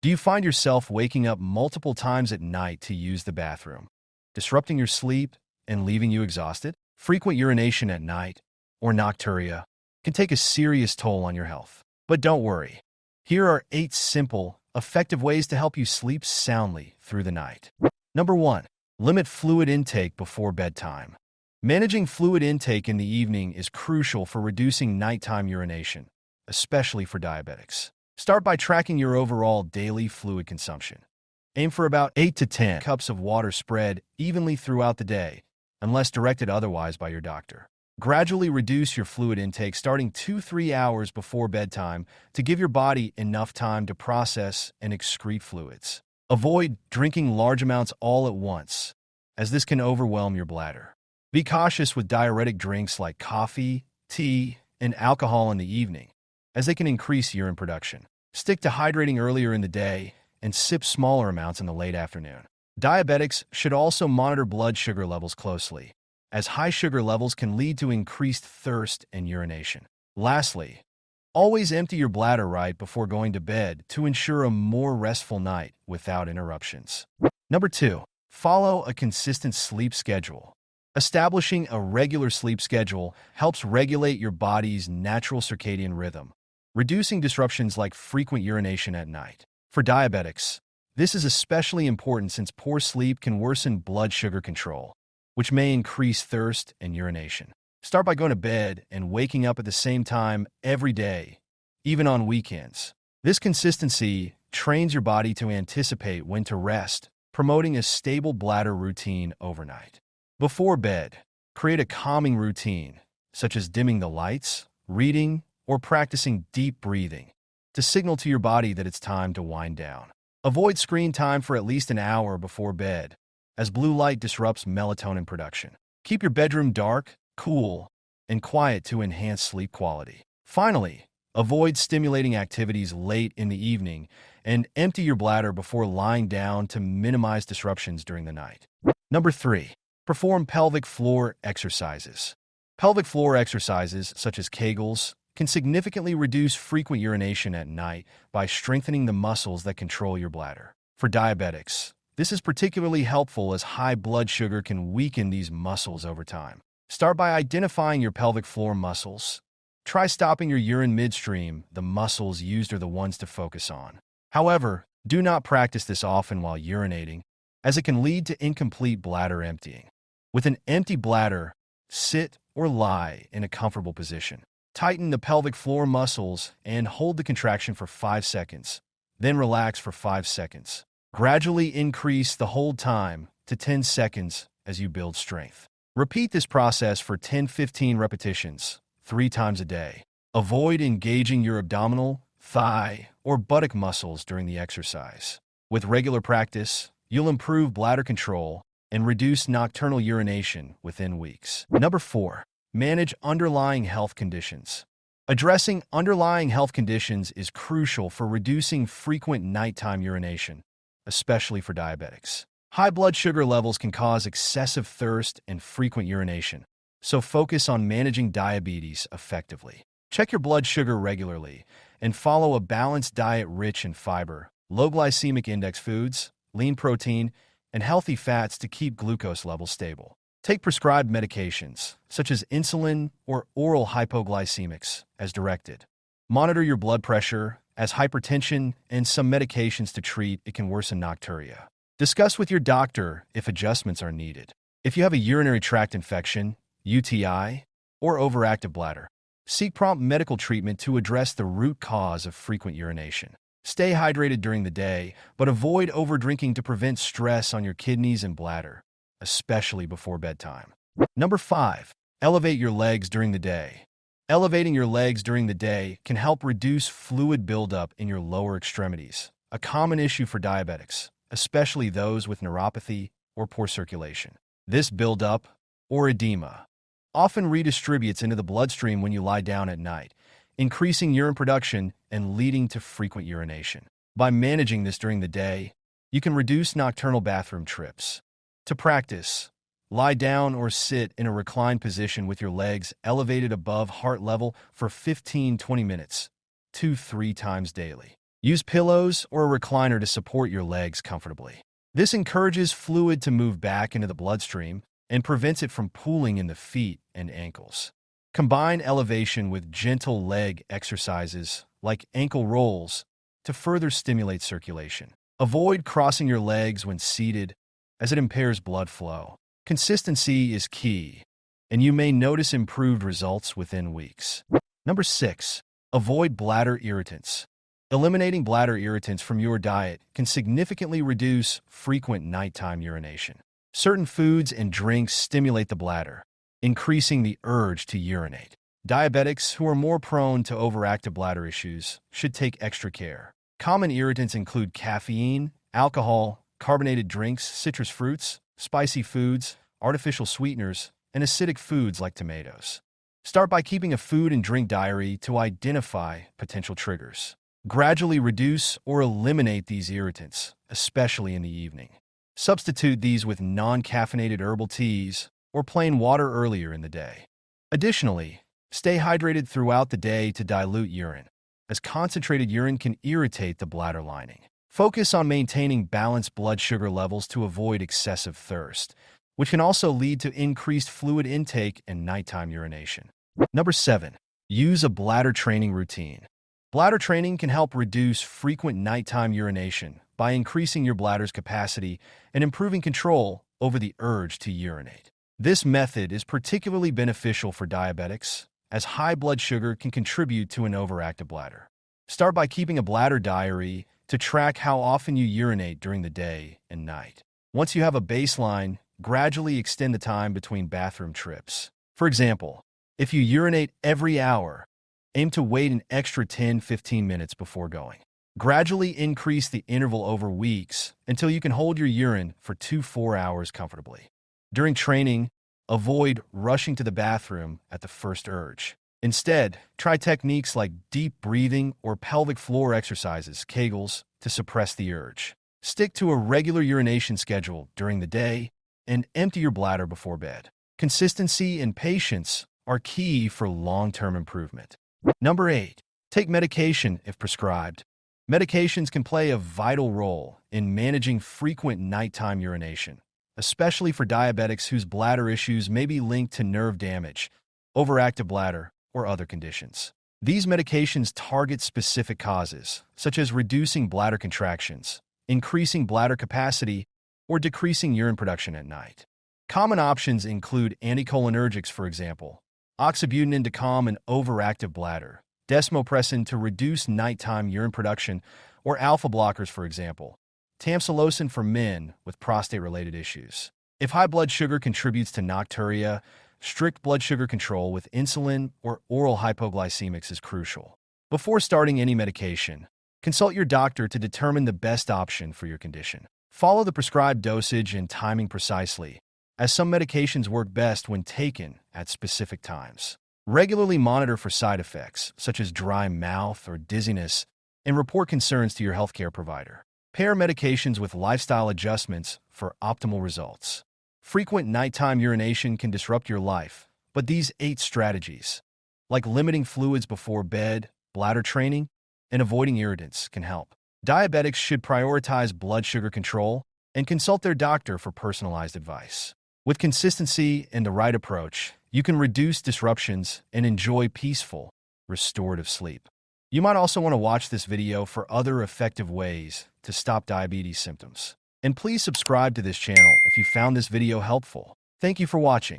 Do you find yourself waking up multiple times at night to use the bathroom, disrupting your sleep and leaving you exhausted? Frequent urination at night, or nocturia, can take a serious toll on your health. But don't worry. Here are 8 simple, effective ways to help you sleep soundly through the night. Number 1. Limit fluid intake before bedtime. Managing fluid intake in the evening is crucial for reducing nighttime urination, especially for diabetics. Start by tracking your overall daily fluid consumption. Aim for about 8 to 10 cups of water spread evenly throughout the day, unless directed otherwise by your doctor. Gradually reduce your fluid intake starting 2-3 hours before bedtime to give your body enough time to process and excrete fluids. Avoid drinking large amounts all at once, as this can overwhelm your bladder. Be cautious with diuretic drinks like coffee, tea, and alcohol in the evening, as they can increase urine production. Stick to hydrating earlier in the day and sip smaller amounts in the late afternoon. Diabetics should also monitor blood sugar levels closely, as high sugar levels can lead to increased thirst and urination. Lastly, always empty your bladder right before going to bed to ensure a more restful night without interruptions. Number 2. Follow a consistent sleep schedule. Establishing a regular sleep schedule helps regulate your body's natural circadian rhythm, reducing disruptions like frequent urination at night. For diabetics, this is especially important since poor sleep can worsen blood sugar control, which may increase thirst and urination. Start by going to bed and waking up at the same time every day, even on weekends. This consistency trains your body to anticipate when to rest, promoting a stable bladder routine overnight. Before bed, create a calming routine, such as dimming the lights, reading, or practicing deep breathing, to signal to your body that it's time to wind down. Avoid screen time for at least an hour before bed, as blue light disrupts melatonin production. Keep your bedroom dark, cool, and quiet to enhance sleep quality. Finally, avoid stimulating activities late in the evening and empty your bladder before lying down to minimize disruptions during the night. Number 3. Perform pelvic floor exercises. Pelvic floor exercises, such as Kegels, can significantly reduce frequent urination at night by strengthening the muscles that control your bladder. For diabetics, this is particularly helpful as high blood sugar can weaken these muscles over time. Start by identifying your pelvic floor muscles. Try stopping your urine midstream. The muscles used are the ones to focus on. However, do not practice this often while urinating, as it can lead to incomplete bladder emptying. With an empty bladder, sit or lie in a comfortable position. Tighten the pelvic floor muscles and hold the contraction for 5 seconds, then relax for 5 seconds. Gradually increase the hold time to 10 seconds as you build strength. Repeat this process for 10-15 repetitions, 3 times a day. Avoid engaging your abdominal, thigh, or buttock muscles during the exercise. With regular practice, you'll improve bladder control and reduce nocturnal urination within weeks. Number 4. Manage underlying health conditions. Addressing underlying health conditions is crucial for reducing frequent nighttime urination, especially for diabetics. High blood sugar levels can cause excessive thirst and frequent urination, so focus on managing diabetes effectively. Check your blood sugar regularly and follow a balanced diet rich in fiber, low glycemic index foods, lean protein, and healthy fats to keep glucose levels stable. Take prescribed medications, such as insulin or oral hypoglycemics, as directed. Monitor your blood pressure, as hypertension and some medications to treat it can worsen nocturia. Discuss with your doctor if adjustments are needed. If you have a urinary tract infection, UTI, or overactive bladder, seek prompt medical treatment to address the root cause of frequent urination. Stay hydrated during the day, but avoid overdrinking to prevent stress on your kidneys and bladder, especially before bedtime. Number 5. Elevate your legs during the day. Elevating your legs during the day can help reduce fluid buildup in your lower extremities, a common issue for diabetics, especially those with neuropathy or poor circulation. This buildup, or edema, often redistributes into the bloodstream when you lie down at night, increasing urine production and leading to frequent urination. By managing this during the day, you can reduce nocturnal bathroom trips. To practice, lie down or sit in a reclined position with your legs elevated above heart level for 15-20 minutes, 2-3 times daily. Use pillows or a recliner to support your legs comfortably. This encourages fluid to move back into the bloodstream and prevents it from pooling in the feet and ankles. Combine elevation with gentle leg exercises like ankle rolls to further stimulate circulation. Avoid crossing your legs when seated, as it impairs blood flow. Consistency is key, and you may notice improved results within weeks. Number 6. Avoid bladder irritants. Eliminating bladder irritants from your diet can significantly reduce frequent nighttime urination. Certain foods and drinks stimulate the bladder, increasing the urge to urinate. Diabetics who are more prone to overactive bladder issues should take extra care. Common irritants include caffeine, alcohol, carbonated drinks, citrus fruits, spicy foods, artificial sweeteners, and acidic foods like tomatoes. Start by keeping a food and drink diary to identify potential triggers. Gradually reduce or eliminate these irritants, especially in the evening. Substitute these with non-caffeinated herbal teas or plain water earlier in the day. Additionally, stay hydrated throughout the day to dilute urine, as concentrated urine can irritate the bladder lining. Focus on maintaining balanced blood sugar levels to avoid excessive thirst, which can also lead to increased fluid intake and nighttime urination. Number 7. Use a bladder training routine. Bladder training can help reduce frequent nighttime urination by increasing your bladder's capacity and improving control over the urge to urinate. This method is particularly beneficial for diabetics, as high blood sugar can contribute to an overactive bladder. Start by keeping a bladder diary to track how often you urinate during the day and night. Once you have a baseline, gradually extend the time between bathroom trips. For example, if you urinate every hour, aim to wait an extra 10-15 minutes before going. Gradually increase the interval over weeks until you can hold your urine for 2-4 hours comfortably. During training, avoid rushing to the bathroom at the first urge. Instead, try techniques like deep breathing or pelvic floor exercises, Kegels, to suppress the urge. Stick to a regular urination schedule during the day and empty your bladder before bed. Consistency and patience are key for long-term improvement. Number 8. Take medication if prescribed. Medications can play a vital role in managing frequent nighttime urination, especially for diabetics whose bladder issues may be linked to nerve damage, overactive bladder, or other conditions. These medications target specific causes, such as reducing bladder contractions, increasing bladder capacity, or decreasing urine production at night. Common options include anticholinergics, for example, oxybutynin to calm an overactive bladder, desmopressin to reduce nighttime urine production, or alpha blockers, for example, tamsulosin for men with prostate-related issues. If high blood sugar contributes to nocturia, strict blood sugar control with insulin or oral hypoglycemics is crucial. Before starting any medication, consult your doctor to determine the best option for your condition. Follow the prescribed dosage and timing precisely, as some medications work best when taken at specific times. Regularly monitor for side effects, such as dry mouth or dizziness, and report concerns to your healthcare provider. Pair medications with lifestyle adjustments for optimal results. Frequent nighttime urination can disrupt your life, but these 8 strategies, like limiting fluids before bed, bladder training, and avoiding irritants, can help. Diabetics should prioritize blood sugar control and consult their doctor for personalized advice. With consistency and the right approach, you can reduce disruptions and enjoy peaceful, restorative sleep. You might also want to watch this video for other effective ways to stop diabetes symptoms. And please subscribe to this channel if you found this video helpful. Thank you for watching.